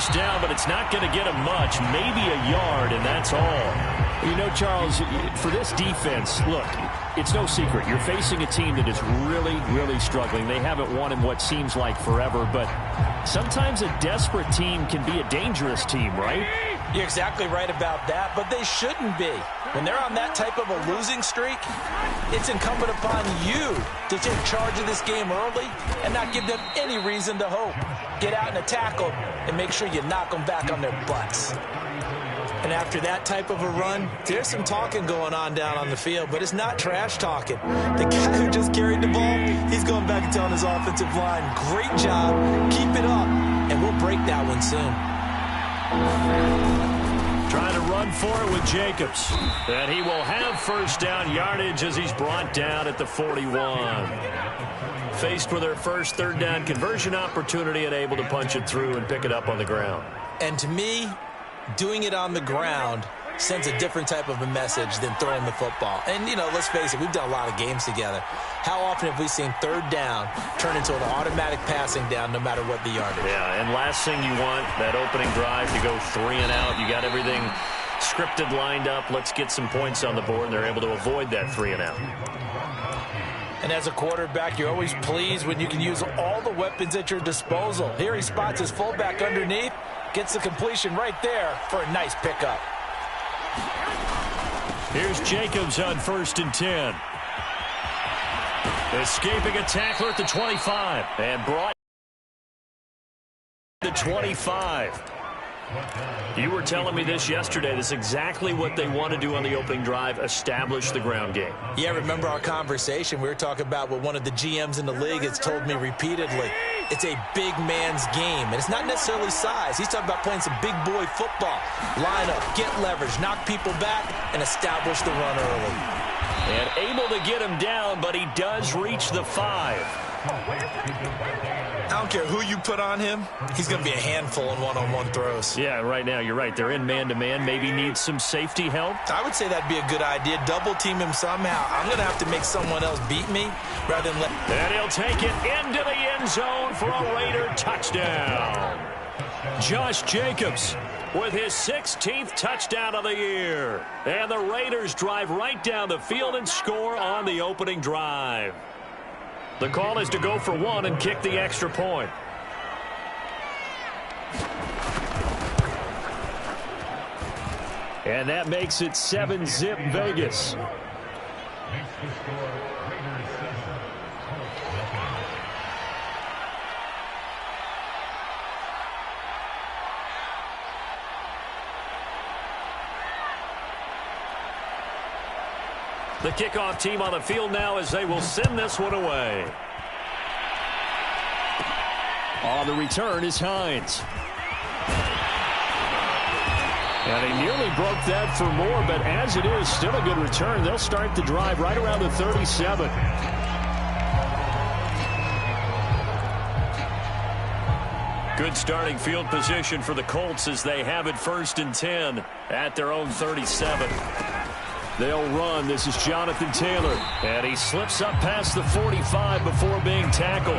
first down, but it's not going to get him much, maybe a yard, and that's all. You know, Charles, for this defense, look, it's no secret. You're facing a team that is really, really struggling. They haven't won in what seems like forever, but sometimes a desperate team can be a dangerous team, right? You're exactly right about that, but they shouldn't be. When they're on that type of a losing streak, it's incumbent upon you to take charge of this game early and not give them any reason to hope. Get out and tackle and make sure you knock them back on their butts. And after that type of a run, there's some talking going on down on the field, but it's not trash talking. The guy who just carried the ball, he's going back and telling his offensive line, great job, keep it up, and we'll break that one soon. Trying to run for it with Jacobs. And he will have first down yardage as he's brought down at the 41. Faced with their first third down conversion opportunity and able to punch it through and pick it up on the ground. And to me, doing it on the ground sends a different type of a message than throwing the football. And, you know, let's face it, we've done a lot of games together. How often have we seen third down turn into an automatic passing down no matter what the yardage? Yeah, and last thing you want, that opening drive to go 3 and out. You got everything scripted, lined up. Let's get some points on the board, and they're able to avoid that 3 and out. And as a quarterback, you're always pleased when you can use all the weapons at your disposal. Here he spots his fullback underneath, gets the completion right there for a nice pickup. Here's Jacobs on 1st and 10. Escaping a tackler at the 25 and brought the 25. You were telling me this yesterday. This is exactly what they want to do on the opening drive, establish the ground game. Yeah, remember our conversation? We were talking about what one of the GMs in the league has told me repeatedly. It's a big man's game, and it's not necessarily size. He's talking about playing some big boy football. Line up, get leverage, knock people back, and establish the run early. And able to get him down, but he does reach the 5. I don't care who you put on him, he's going to be a handful in one-on-one throws. Yeah, right now, you're right. They're in man-to-man. Maybe needs some safety help. I would say that'd be a good idea. Double-team him somehow. I'm going to have to make someone else beat me rather than let... And he'll take it into the end zone for a Raider touchdown. Josh Jacobs with his 16th touchdown of the year. And the Raiders drive right down the field and score on the opening drive. The call is to go for 1 and kick the extra point. And that makes it 7-zip Vegas. The kickoff team on the field now as they will send this one away. On the return is Hines. And he nearly broke that for more, but as it is, still a good return. They'll start the drive right around the 37. Good starting field position for the Colts as they have it 1st and 10 at their own 37. They'll run. This is Jonathan Taylor. And he slips up past the 45 before being tackled.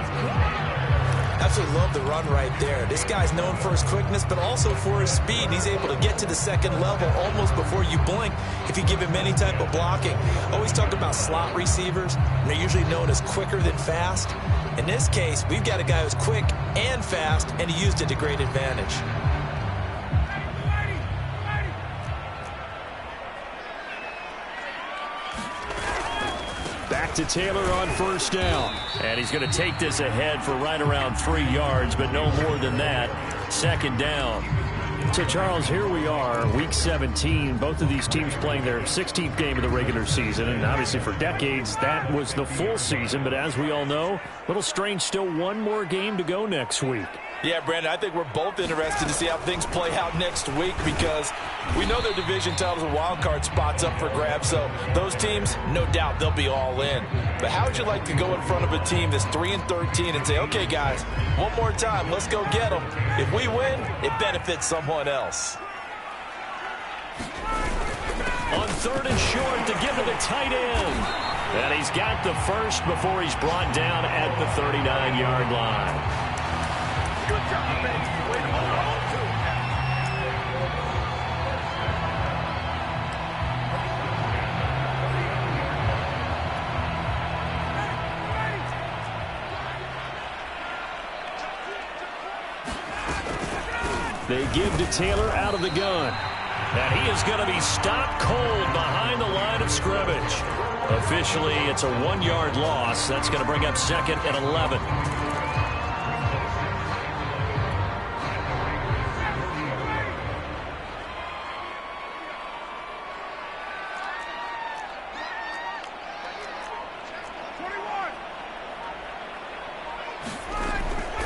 Absolutely love the run right there. This guy's known for his quickness, but also for his speed. He's able to get to the second level almost before you blink if you give him any type of blocking. Always talk about slot receivers, and they're usually known as quicker than fast. In this case, we've got a guy who's quick and fast, and he used it to great advantage. Back to Taylor on 1st down. And he's going to take this ahead for right around 3 yards, but no more than that. 2nd down. So, Charles, here we are, Week 17. Both of these teams playing their 16th game of the regular season. And obviously for decades, that was the full season. But as we all know, a little strange, still one more game to go next week. Yeah, Brandon, I think we're both interested to see how things play out next week because we know their division titles and wild card spots up for grabs. So those teams, no doubt, they'll be all in. But how would you like to go in front of a team that's 3-13 and say, okay, guys, one more time, let's go get them. If we win, it benefits someone else. On 3rd and short to give to the tight end. And he's got the first before he's brought down at the 39-yard line. Good job, man. Way to hold on to it. They give to Taylor out of the gun. And he is going to be stopped cold behind the line of scrimmage. Officially, it's a 1-yard loss. That's going to bring up 2nd and 11.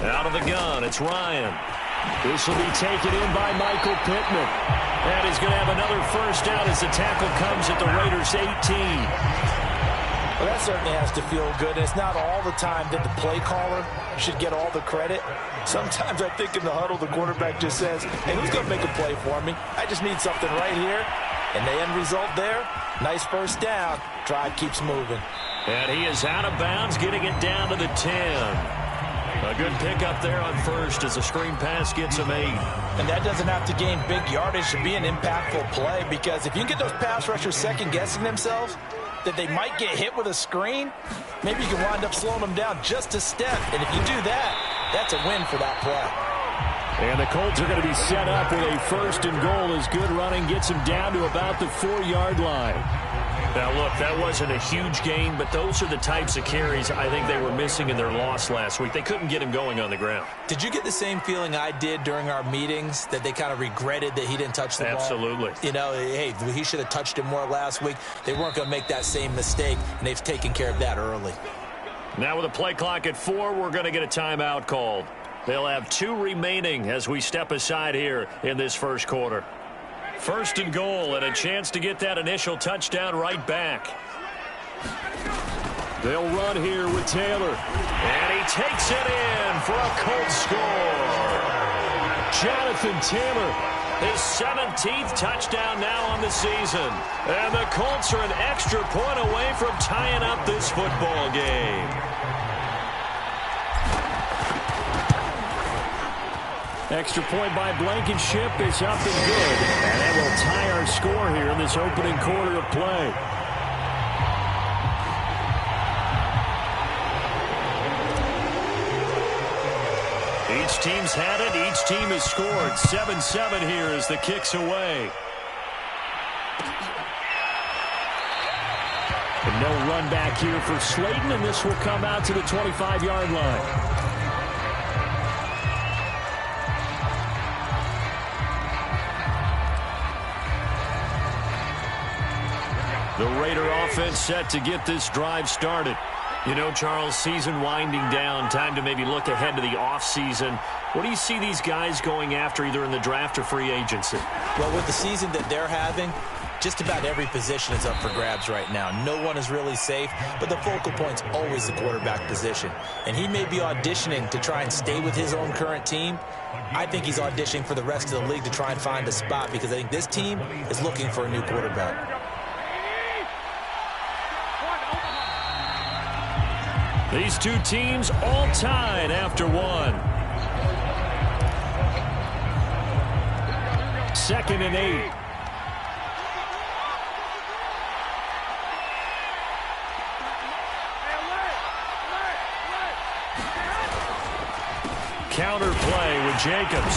Out of the gun, it's Ryan. This will be taken in by Michael Pittman. And he's going to have another first down as the tackle comes at the Raiders' 18. Well, that certainly has to feel good. It's not all the time that the play caller should get all the credit. Sometimes I think in the huddle, the quarterback just says, hey, who's going to make a play for me? I just need something right here. And the end result there, nice first down. Drive keeps moving. And he is out of bounds, getting it down to the 10. A good pickup there on first as the screen pass gets him 8. And that doesn't have to gain big yardage to be an impactful play, because if you get those pass rushers second-guessing themselves that they might get hit with a screen, maybe you can wind up slowing them down just a step. And if you do that, that's a win for that play. And the Colts are going to be set up with a 1st and goal as good running gets him down to about the 4-yard line. Now, look, that wasn't a huge gain, but those are the types of carries I think they were missing in their loss last week. They couldn't get him going on the ground. Did you get the same feeling I did during our meetings, that they kind of regretted that he didn't touch the ball? Absolutely. You know, hey, he should have touched it more last week. They weren't going to make that same mistake, and they've taken care of that early. Now with a play clock at 4, we're going to get a timeout called. They'll have 2 remaining as we step aside here in this first quarter. 1st and goal, and a chance to get that initial touchdown right back. They'll run here with Taylor. And he takes it in for a Colts score. Jonathan Taylor, his 17th touchdown now on the season. And the Colts are an extra point away from tying up this football game. Extra point by Blankenship is up and good. And that will tie our score here in this opening quarter of play. Each team's had it. Each team has scored. 7-7 here as the kick's away. And no run back here for Slayton, and this will come out to the 25-yard line. The Raider offense set to get this drive started. You know, Charles, season winding down, time to maybe look ahead to the offseason. What do you see these guys going after either in the draft or free agency? Well, with the season that they're having, just about every position is up for grabs right now. No one is really safe, but the focal point's always the quarterback position. And he may be auditioning to try and stay with his own current team. I think he's auditioning for the rest of the league to try and find a spot, because I think this team is looking for a new quarterback. These two teams all tied after 1. 2nd and 8. Counter play with Jacobs.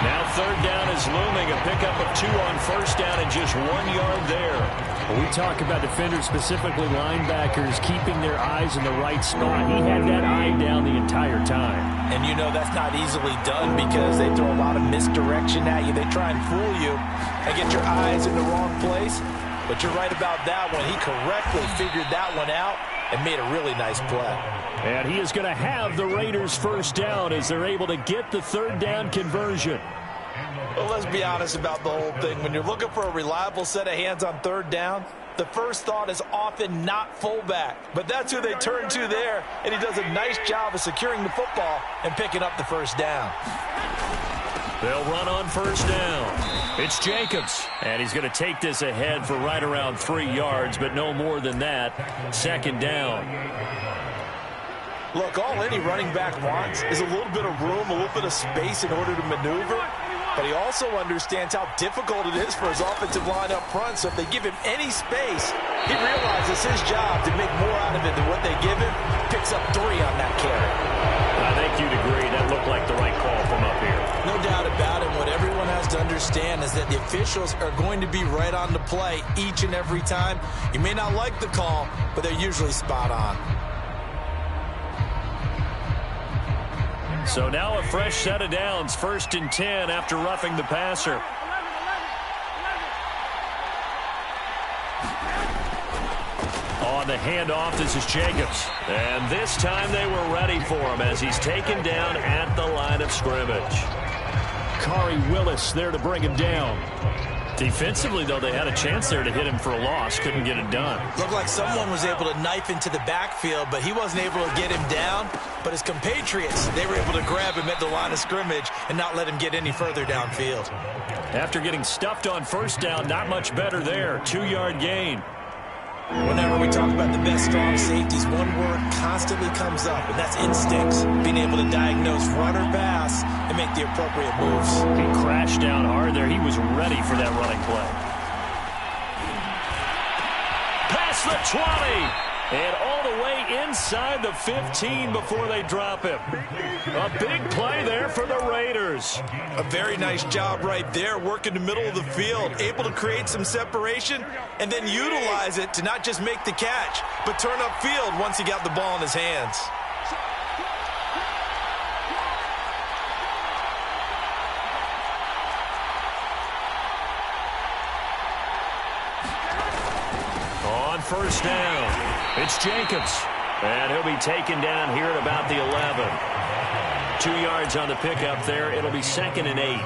Now 3rd down is looming. A pickup of 2 on 1st down and just 1 yard there. When we talk about defenders, specifically linebackers, keeping their eyes in the right spot, he had that eye down the entire time. And you know that's not easily done, because they throw a lot of misdirection at you. They try and fool you and get your eyes in the wrong place. But you're right about that one. He correctly figured that one out and made a really nice play. And he is going to have the Raiders' 1st down as they're able to get the 3rd down conversion. Well, let's be honest about the whole thing. When you're looking for a reliable set of hands on 3rd down, the first thought is often not fullback. But that's who they turn to there, and he does a nice job of securing the football and picking up the 1st down. They'll run on 1st down. It's Jacobs, and he's going to take this ahead for right around 3 yards, but no more than that. 2nd down. Look, all any running back wants is a little bit of room, a little bit of space in order to maneuver. But he also understands how difficult it is for his offensive line up front. So if they give him any space, he realizes his job to make more out of it than what they give him. Picks up 3 on that carry. I think you'd agree that looked like the right call from up here. No doubt doubt about it. What everyone has to understand is that the officials are going to be right on the play each and every time. You may not like the call, but they're usually spot on. So now a fresh set of downs, 1st and 10 after roughing the passer. On the handoff, this is Jacobs. And this time they were ready for him as he's taken down at the line of scrimmage. Kari Willis there to bring him down. Defensively, though, they had a chance there to hit him for a loss. Couldn't get it done. Looked like someone was able to knife into the backfield, but he wasn't able to get him down. But his compatriots, they were able to grab him at the line of scrimmage and not let him get any further downfield. After getting stuffed on 1st down, not much better there. 2-yard gain. Whenever we talk about the best strong safeties, one word constantly comes up, and that's instincts. Being able to diagnose run or pass and make the appropriate moves. He crashed down hard there. He was ready for that running play. Past the 20. And all the way inside the 15 before they drop him. A big play there for the Raiders. A very nice job right there, working the middle of the field, able to create some separation and then utilize it to not just make the catch, but turn upfield once he got the ball in his hands. On 1st down. It's Jacobs, and he'll be taken down here at about the 11. 2 yards on the pickup there. It'll be 2nd and 8.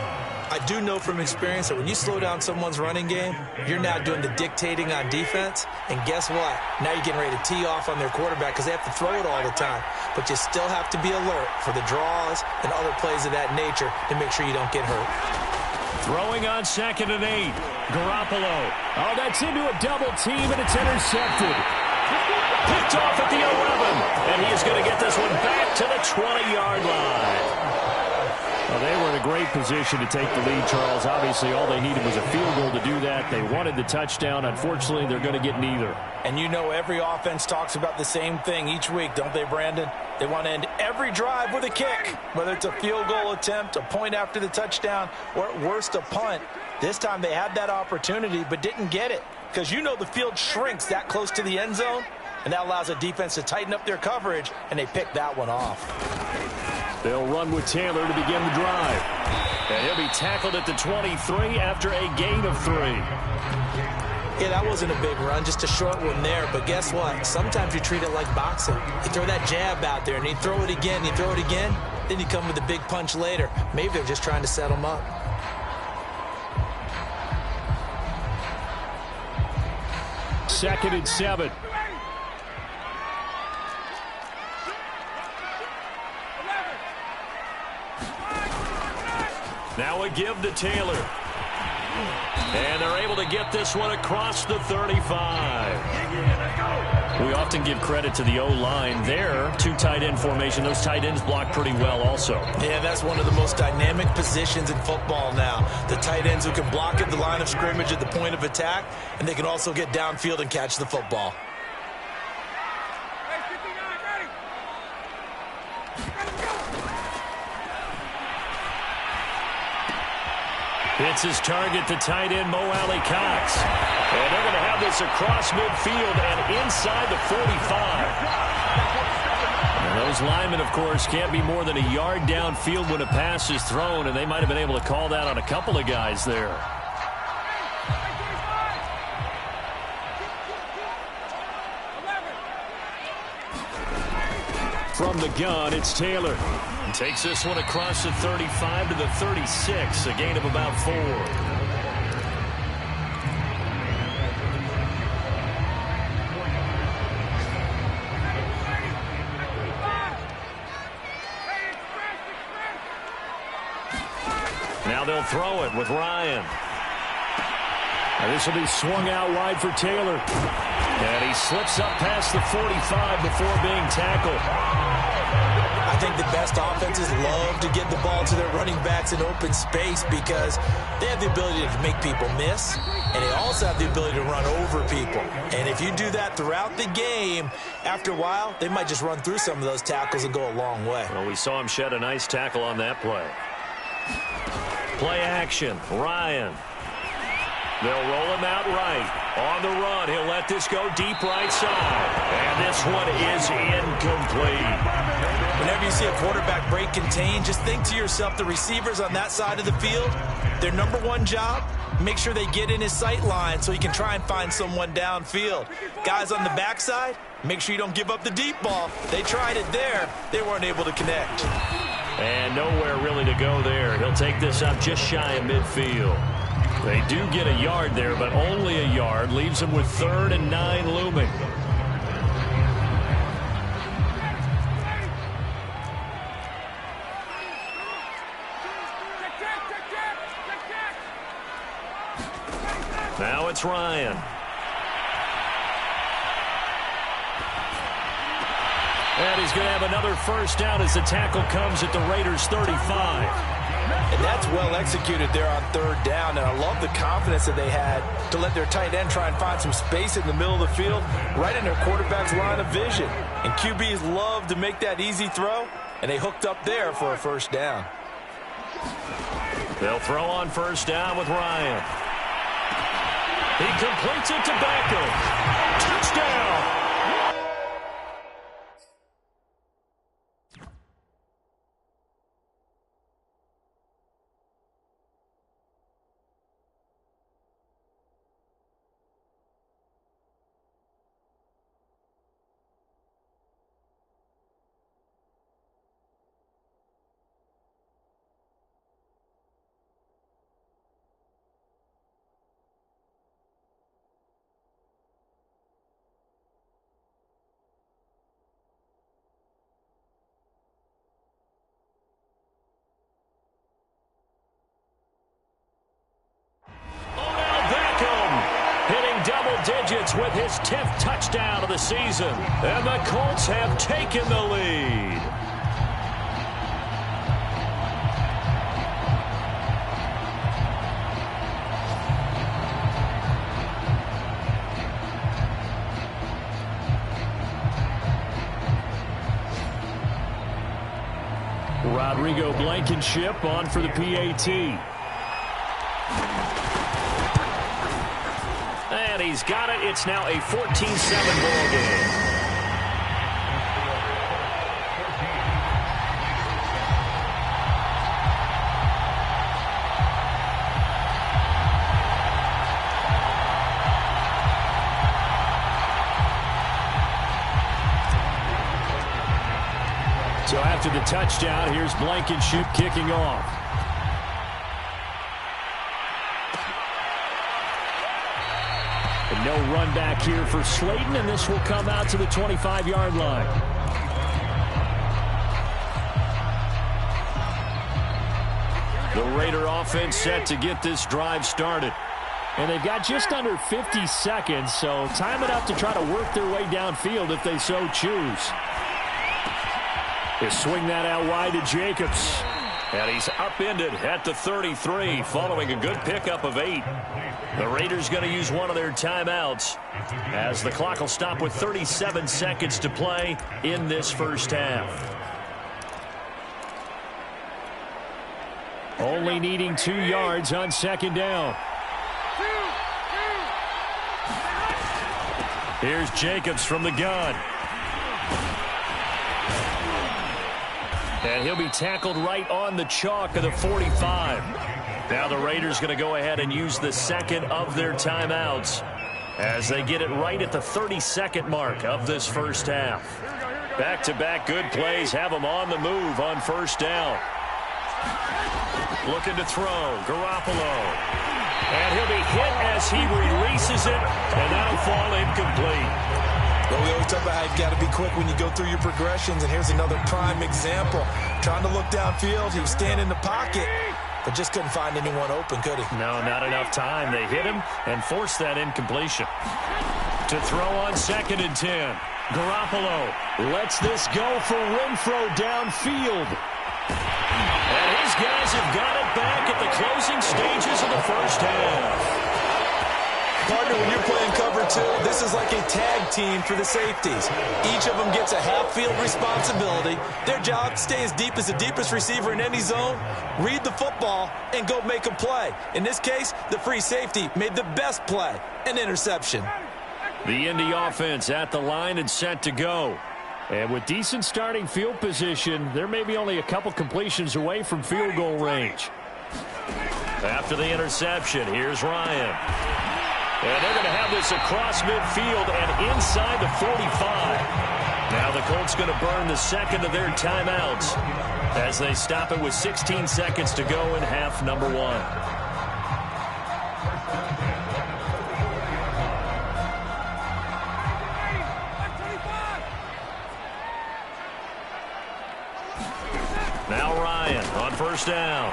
I do know from experience that when you slow down someone's running game, you're now doing the dictating on defense, and guess what? Now you're getting ready to tee off on their quarterback because they have to throw it all the time. But you still have to be alert for the draws and other plays of that nature to make sure you don't get hurt. Throwing on 2nd and 8. Garoppolo. Oh, that's into a double team, and it's intercepted. Picked off at the 11, and he's going to get this one back to the 20-yard line. Well, they were in a great position to take the lead, Charles. Obviously, all they needed was a field goal to do that. They wanted the touchdown. Unfortunately, they're going to get neither. And you know every offense talks about the same thing each week, don't they, Brandon? They want to end every drive with a kick, whether it's a field goal attempt, a point after the touchdown, or at worst a punt. This time they had that opportunity but didn't get it because you know the field shrinks that close to the end zone, and that allows a defense to tighten up their coverage, and they picked that one off. They'll run with Taylor to begin the drive. And he'll be tackled at the 23 after a gain of 3. Yeah, that wasn't a big run, just a short one there. But guess what? Sometimes you treat it like boxing. You throw that jab out there, and you throw it again, you throw it again, then you come with a big punch later. Maybe they're just trying to set them up. Second and 7. Now a give to Taylor. And they're able to get this one across the 35. We often give credit to the O-line there. 2 tight end formation. Those tight ends block pretty well also. Yeah, that's one of the most dynamic positions in football now. The tight ends who can block at the line of scrimmage at the point of attack, and they can also get downfield and catch the football. It's his target, the tight end, Mo Alley Cox. And they're going to have this across midfield and inside the 45. And those linemen, of course, can't be more than a yard downfield when a pass is thrown, and they might have been able to call that on a couple of guys there. From the gun, it's Taylor. Takes this one across the 35 to the 36, a gain of about 4. Now they'll throw it with Ryan. And this will be swung out wide for Taylor. And he slips up past the 45 before being tackled. I think the best offenses love to get the ball to their running backs in open space because they have the ability to make people miss, and they also have the ability to run over people. And if you do that throughout the game, after a while, they might just run through some of those tackles and go a long way. Well, we saw him shed a nice tackle on that play. Play action. Ryan. They'll roll him out right. On the run, he'll let this go deep right side. And this one is incomplete. Whenever you see a quarterback break contain, just think to yourself, the receivers on that side of the field, their number one job, make sure they get in his sight line so he can try and find someone downfield. Guys on the backside, make sure you don't give up the deep ball. They tried it there. They weren't able to connect. And nowhere really to go there. He'll take this up just shy of midfield. They do get a yard there, but only a yard. Leaves them with 3rd and 9 looming. Now it's Ryan. And he's going to have another first down as the tackle comes at the Raiders' 35. And that's well executed there on 3rd down. And I love the confidence that they had to let their tight end try and find some space in the middle of the field, right in their quarterback's line of vision. And QBs love to make that easy throw, and they hooked up there for a first down. They'll throw on first down with Ryan. He completes it to Beckham. Touchdown! Double digits with his 10th touchdown of the season. And the Colts have taken the lead. Rodrigo Blankenship on for the PAT. And he's got it. It's now a 14-7 ball game. So after the touchdown, here's Blankenship kicking off. No run back here for Slayton, and this will come out to the 25-yard line. The Raider offense set to get this drive started. And they've got just under 50 seconds, so time enough to try to work their way downfield if they so choose. They swing that out wide to Jacobs. And he's upended at the 33 following a good pickup of 8. The Raiders going to use one of their timeouts as the clock will stop with 37 seconds to play in this first half. Only needing 2 yards on second down. Here's Jacobs from the gun. And he'll be tackled right on the chalk of the 45. Now the Raiders going to go ahead and use the second of their timeouts as they get it right at the 32nd mark of this first half. Back-to-back good plays have them on the move on first down. Looking to throw, Garoppolo. And he'll be hit as he releases it, and that'll fall incomplete. Well, we always talk about how you've got to be quick when you go through your progressions, and here's another prime example. Trying to look downfield, he was standing in the pocket, but just couldn't find anyone open, could he? No, not enough time. They hit him and forced that incompletion. To throw on 2nd and 10. Garoppolo lets this go for Renfro downfield. And his guys have got it back at the closing stages of the first half. Partner, when you're playing cover 2, this is like a tag team for the safeties. Each of them gets a half-field responsibility. Their job, stay as deep as the deepest receiver in any zone, read the football, and go make a play. In this case, the free safety made the best play, an interception. The Indy offense at the line and set to go. And with decent starting field position, they're maybe only a couple completions away from field goal range. After the interception, here's Ryan. And they're going to have this across midfield and inside the 45. Now the Colts going to burn the second of their timeouts as they stop it with 16 seconds to go in half number 1. Now Ryan on first down.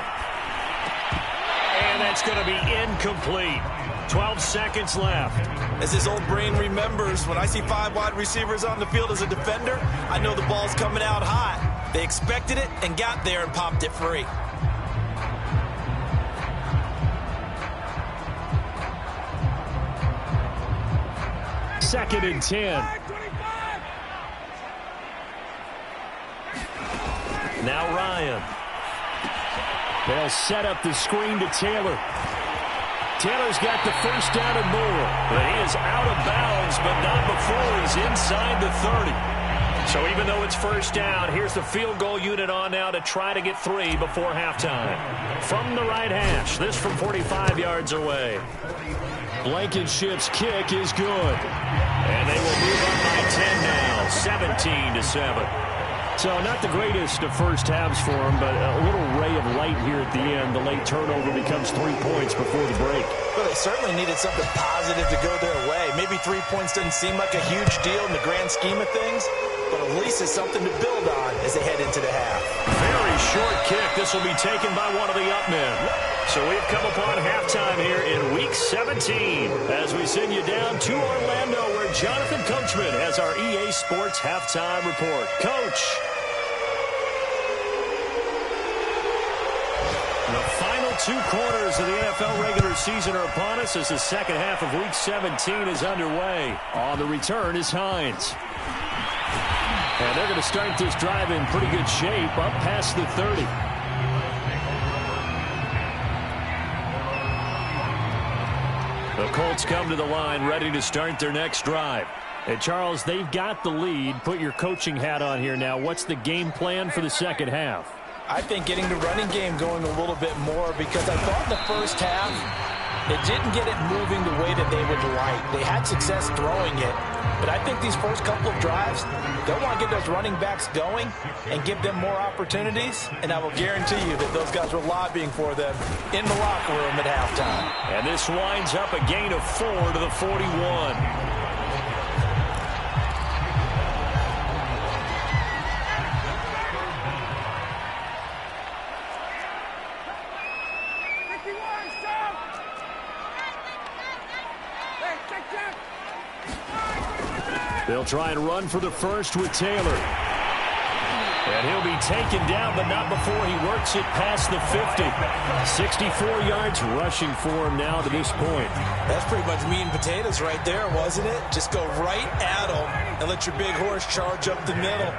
And that's going to be incomplete. 12 seconds left. As his old brain remembers, when I see 5 wide receivers on the field as a defender, I know the ball's coming out hot. They expected it and got there and popped it free. Second and 10. Now Ryan. They'll set up the screen to Taylor. Taylor's got the first down and more. But he is out of bounds, but not before he's inside the 30. So even though it's first down, here's the field goal unit on now to try to get 3 before halftime. From the right hash, this from 45 yards away. Blankenship's kick is good. And they will move up by 10 now, 17-7. So not the greatest of first halves for them, but a little ray of light here at the end. The late turnover becomes 3 points before the break. Well, they certainly needed something positive to go their way. Maybe 3 points doesn't seem like a huge deal in the grand scheme of things, but at least it's something to build on as they head into the half. Very short kick. This will be taken by one of the up men. So we've come upon halftime here in Week 17 as we send you down to Orlando where Jonathan Coachman has our EA Sports Halftime Report. Coach. The final 2 quarters of the NFL regular season are upon us as the second half of Week 17 is underway. On the return is Hines. And they're going to start this drive in pretty good shape up past the 30. The Colts come to the line ready to start their next drive. And Charles, they've got the lead. Put your coaching hat on here now. What's the game plan for the second half? I think getting the running game going a little bit more because I thought in the first half it didn't get it moving the way that they would like. They had success throwing it, but I think these first couple of drives, they'll want to get those running backs going and give them more opportunities, and I will guarantee you that those guys were lobbying for them in the locker room at halftime. And this winds up a gain of 4 to the 41. They'll try and run for the first with Taylor. And he'll be taken down, but not before he works it past the 50. 64 yards rushing for him now to this point. That's pretty much meat and potatoes right there, wasn't it? Just go right at him and let your big horse charge up the middle.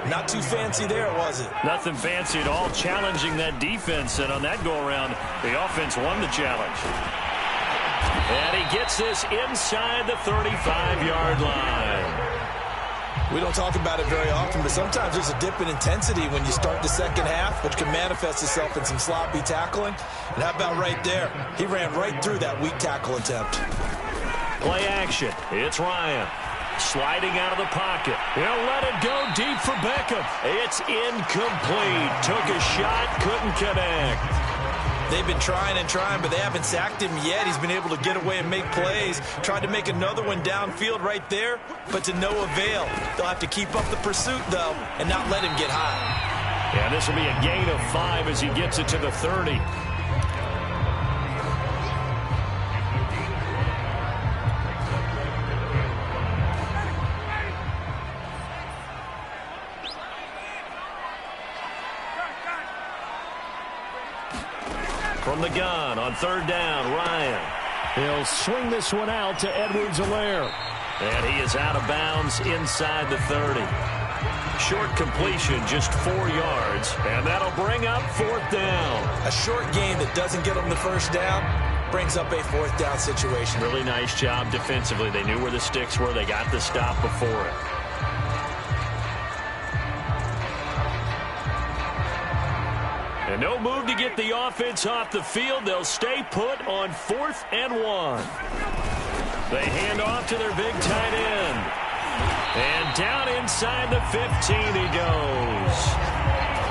Not too fancy there, was it? Nothing fancy at all, challenging that defense. And on that go-around, the offense won the challenge. And he gets this inside the 35-yard line. We don't talk about it very often, but sometimes there's a dip in intensity when you start the second half, which can manifest itself in some sloppy tackling. And how about right there? He ran right through that weak tackle attempt. Play action. It's Ryan. Sliding out of the pocket. He'll let it go deep for Beckham. It's incomplete. Took a shot, couldn't connect. They've been trying and trying, but they haven't sacked him yet. He's been able to get away and make plays. Tried to make another one downfield right there, but to no avail. They'll have to keep up the pursuit, though, and not let him get high. Yeah, this will be a gain of 5 as he gets it to the 30. From the gun on third down, Ryan. He'll swing this one out to Edwards-Helaire. And he is out of bounds inside the 30. Short completion, just 4 yards. And that'll bring up 4th down. A short game that doesn't get them the first down brings up a 4th down situation. Really nice job defensively. They knew where the sticks were. They got the stop before it. And no move to get the offense off the field. They'll stay put on 4th and 1. They hand off to their big tight end. And down inside the 15 he goes.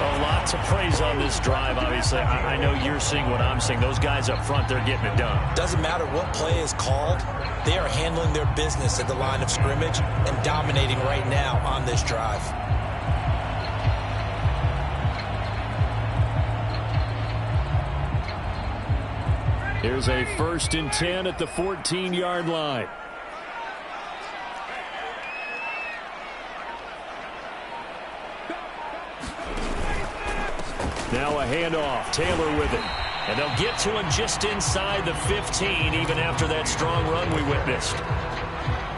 Oh, lots of praise on this drive, obviously. I know you're seeing what I'm seeing. Those guys up front, they're getting it done. Doesn't matter what play is called. They are handling their business at the line of scrimmage and dominating right now on this drive. Here's a 1st and 10 at the 14-yard line. Now a handoff. Taylor with it. And they'll get to him just inside the 15, even after that strong run we witnessed.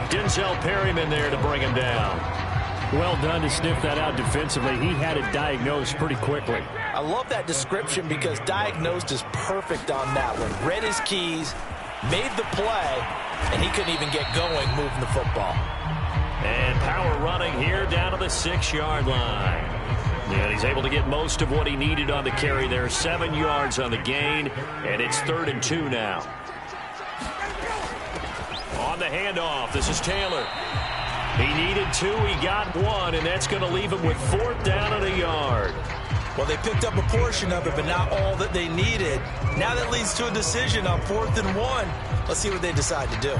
Denzel Perryman there to bring him down. Well done to sniff that out defensively. He had it diagnosed pretty quickly. I love that description because diagnosed is perfect on that one. Read his keys, made the play, and he couldn't even get going moving the football. And power running here down to the 6-yard line. And he's able to get most of what he needed on the carry there. 7 yards on the gain, and it's 3rd and 2 now. On the handoff, this is Taylor. He needed 2, he got 1, and that's going to leave him with 4th down and a yard. Well, they picked up a portion of it, but not all that they needed. Now that leads to a decision on 4th and 1. Let's see what they decide to do.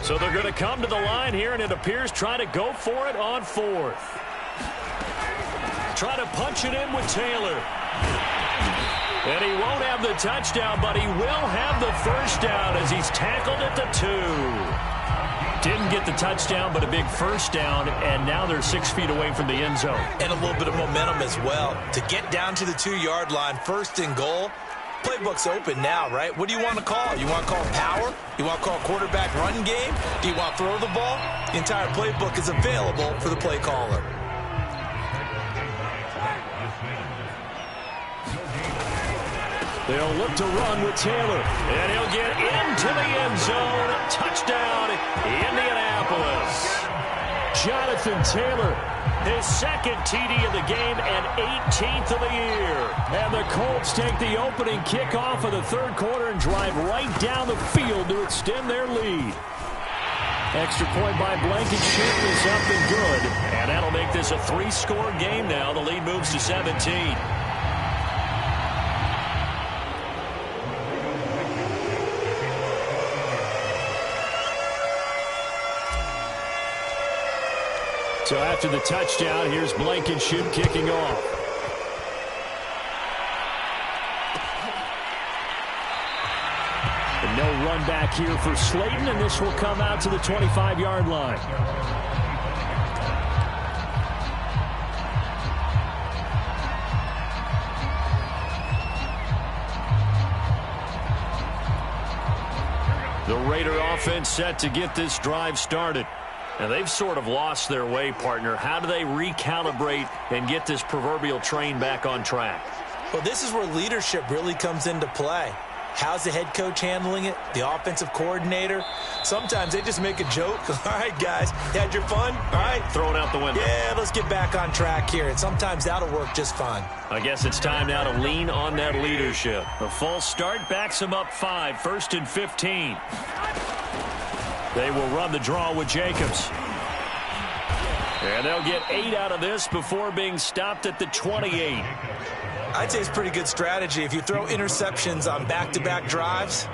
So they're going to come to the line here, and it appears try to go for it on 4th. Try to punch it in with Taylor. And he won't have the touchdown, but he will have the 1st down as he's tackled at the 2. Didn't get the touchdown, but a big 1st down, and now they're 6 feet away from the end zone. And a little bit of momentum as well. To get down to the 2-yard line, 1st and goal, playbook's open now, right? What do you want to call? You want to call power? You want to call quarterback run game? Do you want to throw the ball? The entire playbook is available for the play caller. They'll look to run with Taylor, and he'll get into the end zone. Touchdown, Indianapolis. Jonathan Taylor, his 2nd TD of the game and 18th of the year. And the Colts take the opening kickoff of the 3rd quarter and drive right down the field to extend their lead. Extra point by Blankenship is up and good. And that'll make this a 3-score game now. The lead moves to 17. So after the touchdown, here's Blankenship kicking off. And no run back here for Slayton, and this will come out to the 25-yard line. The Raider offense set to get this drive started. Now, they've sort of lost their way, partner. How do they recalibrate and get this proverbial train back on track? Well, this is where leadership really comes into play. How's the head coach handling it? The offensive coordinator? Sometimes they just make a joke. All right, guys, you had your fun? All right. Throw it out the window. Yeah, let's get back on track here. And sometimes that'll work just fine. I guess it's time now to lean on that leadership. A false start backs them up 5, 1st and 15. They will run the draw with Jacobs. And they'll get 8 out of this before being stopped at the 28. I'd say it's pretty good strategy. If you throw interceptions on back-to-back drives,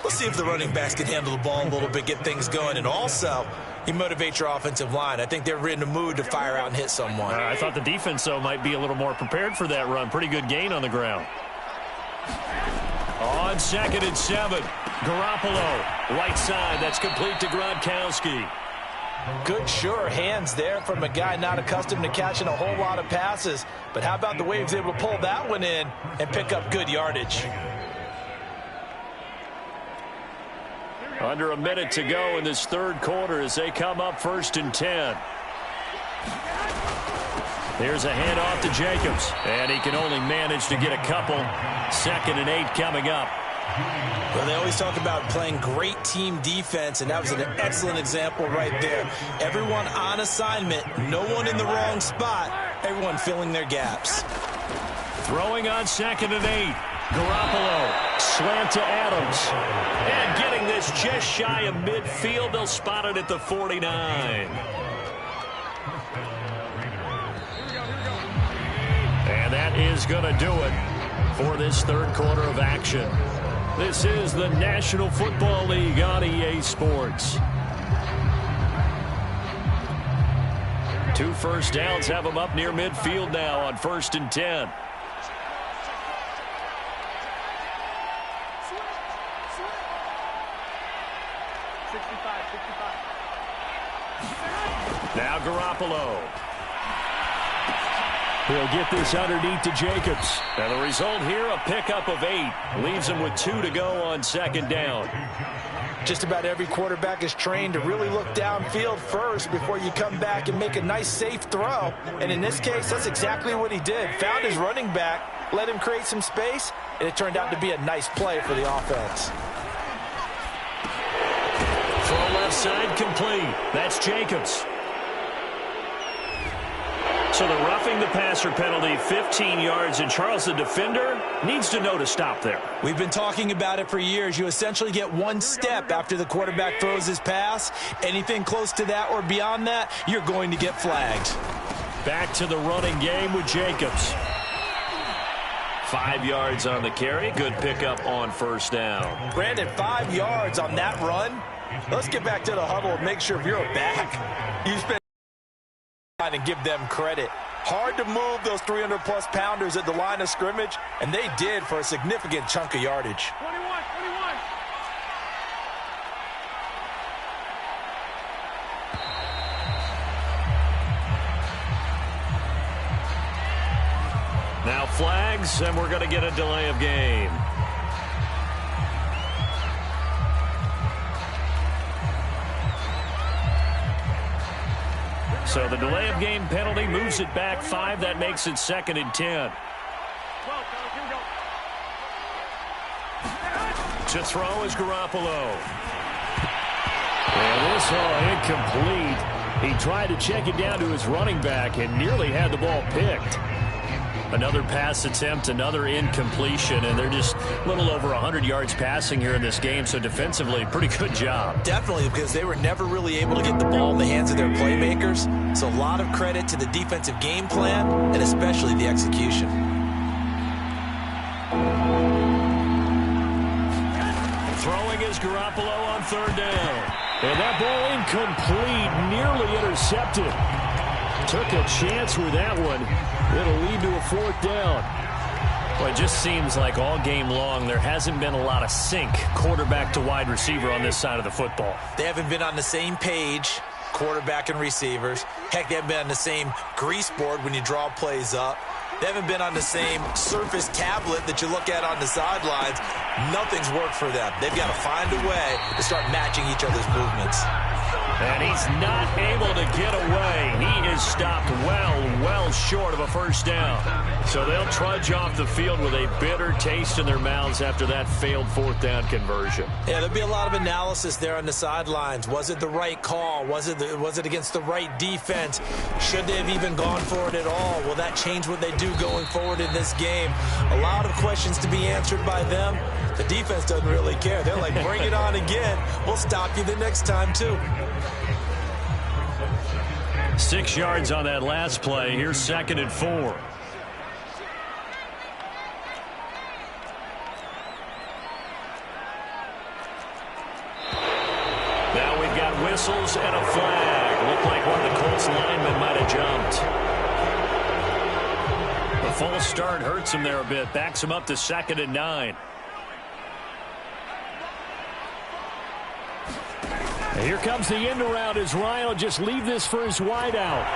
let's see if the running backs can handle the ball a little bit, get things going. And also, you motivate your offensive line. I think they're in the mood to fire out and hit someone. I thought the defense, though, might be a little more prepared for that run. Pretty good gain on the ground. On 2nd and 7, Garoppolo, right side. That's complete to Gronkowski. Good, sure hands there from a guy not accustomed to catching a whole lot of passes. But how about the way he was able to pull that one in and pick up good yardage? Under a minute to go in this third quarter as they come up 1st and 10. Here's a handoff to Jacobs, and he can only manage to get a couple. 2nd and 8 coming up. Well, they always talk about playing great team defense, and that was an excellent example right there. Everyone on assignment, no one in the wrong spot, everyone filling their gaps. Throwing on 2nd and 8. Garoppolo, slant to Adams. And getting this just shy of midfield, they'll spot it at the 49. And that is going to do it for this third quarter of action. This is the National Football League on EA Sports. 2 first downs have them up near midfield now on 1st and 10. Now Garoppolo. He'll get this underneath to Jacobs. And the result here, a pickup of 8. Leaves him with 2 to go on 2nd down. Just about every quarterback is trained to really look downfield first before you come back and make a nice, safe throw. And in this case, that's exactly what he did. Found his running back, let him create some space, and it turned out to be a nice play for the offense. Throw left side complete. That's Jacobs. So the roughing the passer penalty, 15 yards, and Charles, the defender, needs to know to stop there. We've been talking about it for years. You essentially get 1 step after the quarterback throws his pass. Anything close to that or beyond that, you're going to get flagged. Back to the running game with Jacobs. 5 yards on the carry. Good pickup on 1st down. Brandon, 5 yards on that run. Let's get back to the huddle and make sure if you're a back, you spend and give them credit. Hard to move those 300-plus pounders at the line of scrimmage, and they did for a significant chunk of yardage. 21. Now flags, and we're going to get a delay of game. So the delay of game penalty moves it back 5. That makes it 2nd and 10. To throw is Garoppolo. And this incomplete. He tried to check it down to his running back and nearly had the ball picked. Another pass attempt, another incompletion, and they're just a little over 100 yards passing here in this game, so defensively, pretty good job. Definitely, because they were never really able to get the ball in the hands of their playmakers, so a lot of credit to the defensive game plan and especially the execution. Throwing is Garoppolo on 3rd down. And that ball incomplete, nearly intercepted. Took a chance with that one. It'll lead to a 4th down. Well, it just seems like all game long there hasn't been a lot of sync quarterback to wide receiver on this side of the football. They haven't been on the same page, quarterback and receivers. Heck, they haven't been on the same grease board when you draw plays up. They haven't been on the same surface tablet that you look at on the sidelines. Nothing's worked for them. They've got to find a way to start matching each other's movements. And he's not able to get away. He is stopped well short of a 1st down. So they'll trudge off the field with a bitter taste in their mouths after that failed 4th down conversion. Yeah, there'll be a lot of analysis there on the sidelines. Was it the right call? Was it against the right defense? Should they have even gone for it at all? Will that change what they do going forward in this game? A lot of questions to be answered by them. The defense doesn't really care. They're like, bring it on again. We'll stop you the next time, too. 6 yards on that last play. Here's 2nd and 4. Now we've got whistles and a flag. Looked like one of the Colts linemen might have jumped. The false start hurts him there a bit. Backs him up to 2nd and 9. And here comes the end around as Ryan will just leave this for his wideout.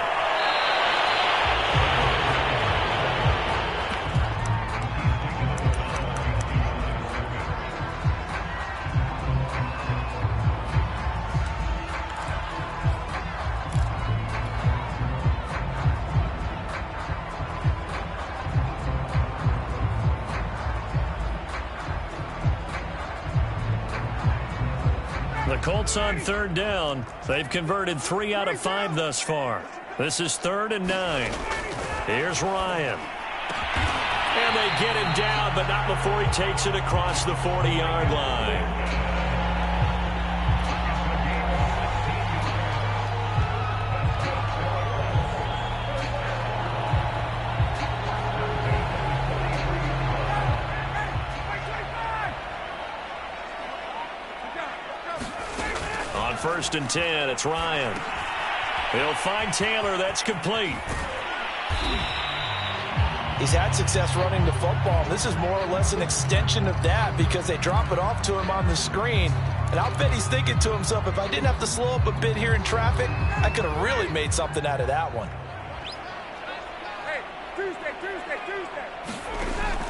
Colts on third down. They've converted 3 out of 5 thus far. This is 3rd and 9. Here's Ryan. And they get him down, but not before he takes it across the 40-yard line. On 1st and 10, it's Ryan. He'll find Taylor. That's complete. He's had success running the football. This is more or less an extension of that because they drop it off to him on the screen. And I'll bet he's thinking to himself, if I didn't have to slow up a bit here in traffic, I could have really made something out of that one. Hey, Tuesday.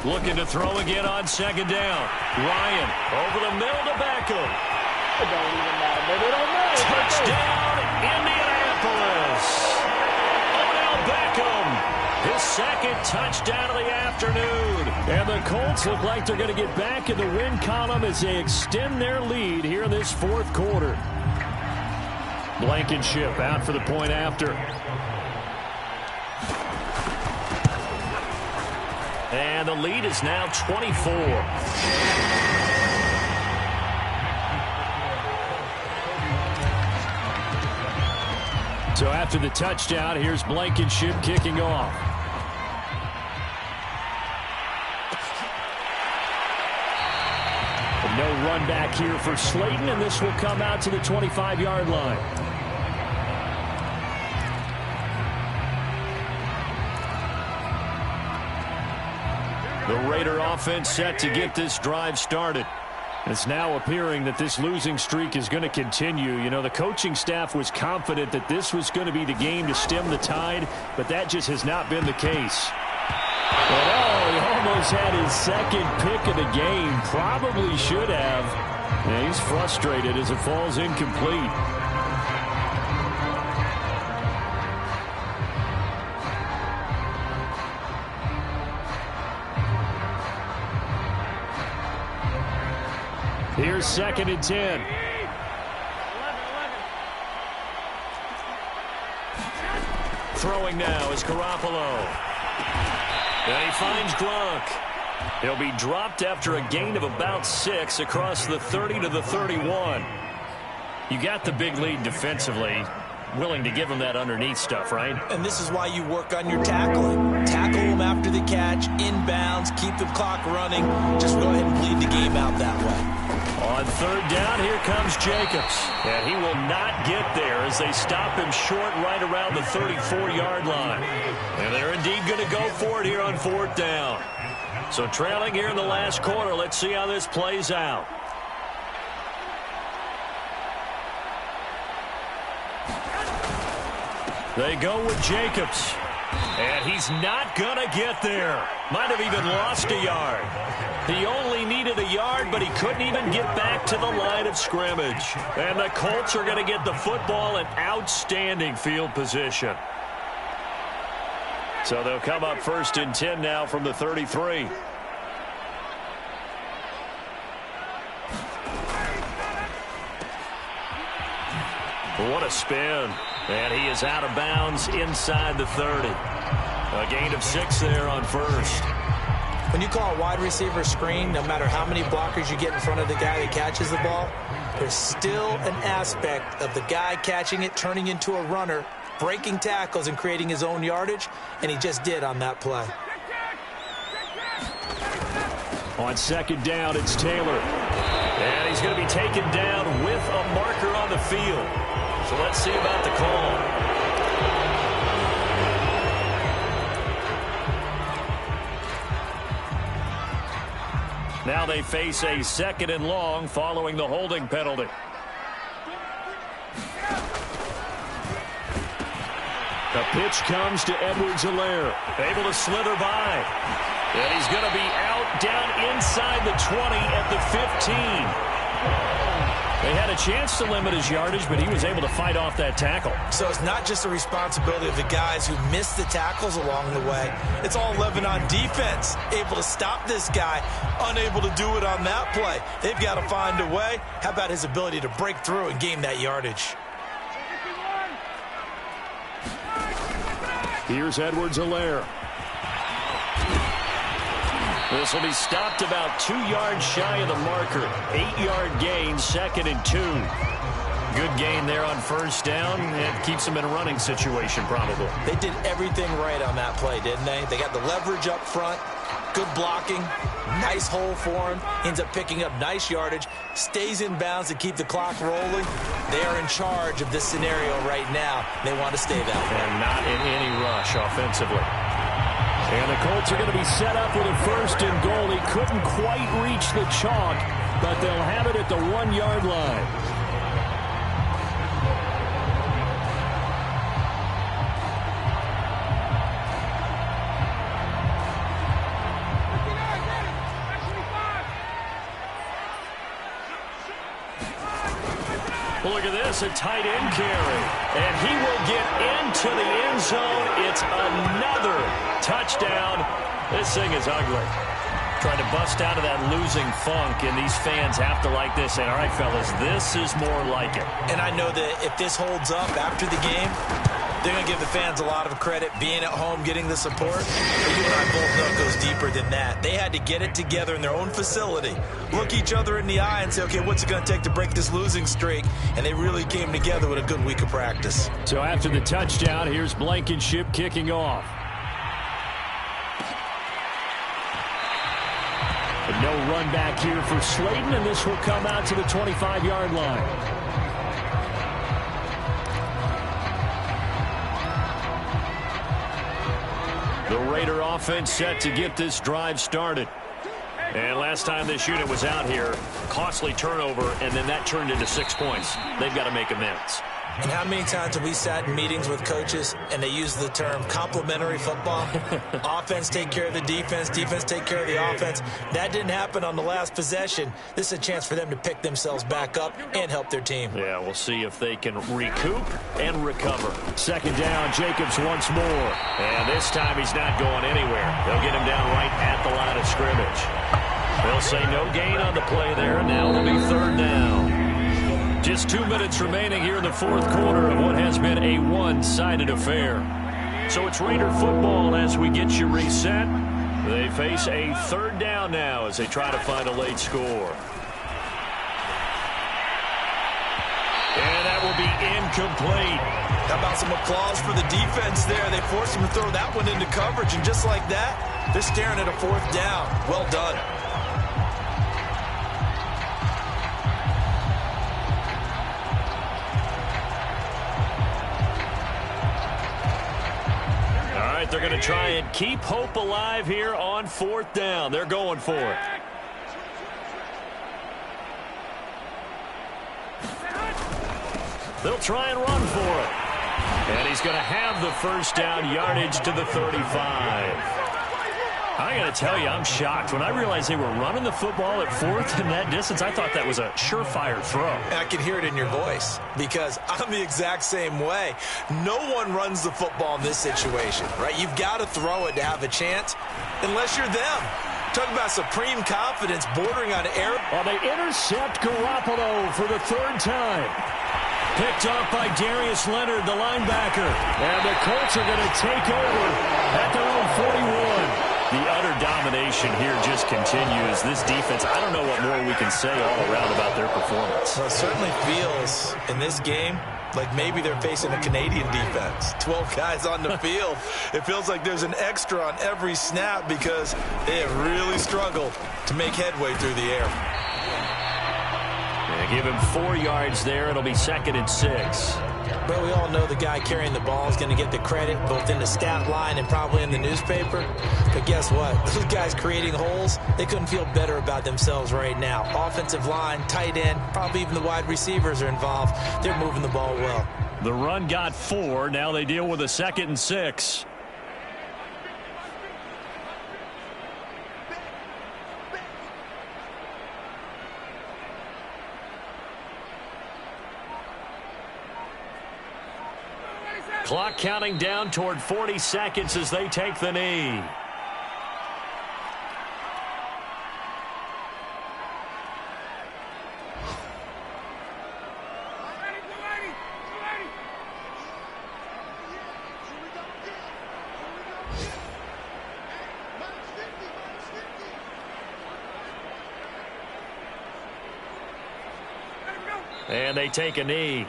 Looking to throw again on 2nd down. Ryan over the middle to Beckham. It don't even matter, but it don't matter. Touchdown, Indianapolis. Odell Beckham, his 2nd touchdown of the afternoon. And the Colts look like they're going to get back in the win column as they extend their lead here in this 4th quarter. Blankenship out for the point after. And the lead is now 24. So after the touchdown, here's Blankenship kicking off. No run back here for Slayton, and this will come out to the 25-yard line. The Raider offense set to get this drive started. It's now appearing that this losing streak is going to continue. You know, the coaching staff was confident that this was going to be the game to stem the tide, but that just has not been the case. But, oh, he almost had his 2nd pick of the game. Probably should have. And he's frustrated as it falls incomplete. Here's 2nd and 10. Throwing now is Garoppolo. And he finds Gronk. He'll be dropped after a gain of about 6 across the 30 to the 31. You got the big lead defensively. Willing to give him that underneath stuff, right? And this is why you work on your tackling. Tackle him after the catch, inbounds, keep the clock running. Just go ahead and bleed the game out that way. On 3rd down, here comes Jacobs. And he will not get there as they stop him short right around the 34-yard line. And they're indeed going to go for it here on 4th down. So trailing here in the last quarter, let's see how this plays out. They go with Jacobs. And he's not going to get there. Might have even lost a yard. He only needed a yard, but he couldn't even get back to the line of scrimmage. And the Colts are going to get the football in outstanding field position. So they'll come up 1st and 10 now from the 33. What a spin. And he is out of bounds inside the 30. A gain of 6 there on 1st. When you call a wide receiver screen, no matter how many blockers you get in front of the guy that catches the ball, there's still an aspect of the guy catching it, turning into a runner, breaking tackles and creating his own yardage, and he just did on that play. On 2nd down, it's Taylor. And he's going to be taken down with a marker on the field. So let's see about the call. Now they face a 2nd and long following the holding penalty. The pitch comes to Edwards-Helaire. Able to slither by. And he's going to be out down inside the 20 at the 15. They had a chance to limit his yardage, but he was able to fight off that tackle. So it's not just the responsibility of the guys who missed the tackles along the way. It's all 11 on defense, able to stop this guy, unable to do it on that play. They've got to find a way. How about his ability to break through and gain that yardage? Here's Edwards-Helaire. This will be stopped about 2 yards shy of the marker. 8-yard gain, 2nd and 2. Good gain there on first down. It keeps them in a running situation, probably. They did everything right on that play, didn't they? They got the leverage up front, good blocking, nice hole for him. Ends up picking up nice yardage, stays in bounds to keep the clock rolling. They are in charge of this scenario right now. They want to stay that way. And not in any rush offensively. And the Colts are going to be set up with a 1st and goal. He couldn't quite reach the chalk, but they'll have it at the 1-yard line. Well, look at this, a tight end carry. And he will get into the end zone. It's another touchdown. This thing is ugly. Trying to bust out of that losing funk, and these fans have to like this. And, all right, fellas, this is more like it. And I know that if this holds up after the game, they're going to give the fans a lot of credit, being at home, getting the support. But you and I both know it goes deeper than that. They had to get it together in their own facility, look each other in the eye and say, okay, what's it going to take to break this losing streak? And they really came together with a good week of practice. So after the touchdown, here's Blankenship kicking off. But no run back here for Slayton, and this will come out to the 25-yard line. The Raider offense set to get this drive started. And last time this unit was out here, costly turnover, and then that turned into 6 points. They've got to make amends. And how many times have we sat in meetings with coaches and they use the term complementary football? Offense take care of the defense, defense take care of the offense. That didn't happen on the last possession. This is a chance for them to pick themselves back up and help their team. Yeah, we'll see if they can recoup and recover. 2nd down, Jacobs once more. And this time he's not going anywhere. They'll get him down right at the line of scrimmage. They'll say no gain on the play there, and now it'll be 3rd down. Just 2 minutes remaining here in the 4th quarter of what has been a one-sided affair. So it's Raider football as we get you reset. They face a 3rd down now as they try to find a late score. And that will be incomplete. How about some applause for the defense there? They forced him to throw that one into coverage, and just like that, they're staring at a 4th down. Well done. They're going to try and keep hope alive here on 4th down. They're going for it. They'll try and run for it. And he's going to have the 1st down, yardage to the 35. I got to tell you, I'm shocked. When I realized they were running the football at 4th in that distance, I thought that was a surefire throw. And I can hear it in your voice because I'm the exact same way. No one runs the football in this situation, right? You've got to throw it to have a chance unless you're them. Talk about supreme confidence bordering on error. Well, they intercept Garoppolo for the 3rd time. Picked off by Darius Leonard, the linebacker. And the Colts are going to take over at their own 41. The utter domination here just continues. This defense, I don't know what more we can say all around about their performance. Well, it certainly feels in this game like maybe they're facing a Canadian defense. 12 guys on the field. It feels like there's an extra on every snap because they have really struggled to make headway through the air. They give him 4 yards there. It'll be 2nd and 6. But we all know the guy carrying the ball is going to get the credit both in the stat line and probably in the newspaper. But guess what? Those guys creating holes, they couldn't feel better about themselves right now. Offensive line, tight end, probably even the wide receivers are involved. They're moving the ball well. The run got 4. Now they deal with a 2nd and 6. Clock counting down toward 40 seconds as they take the knee. And they take a knee.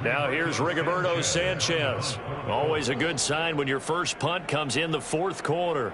Now here's Rigoberto Sanchez. Always a good sign when your first punt comes in the fourth quarter.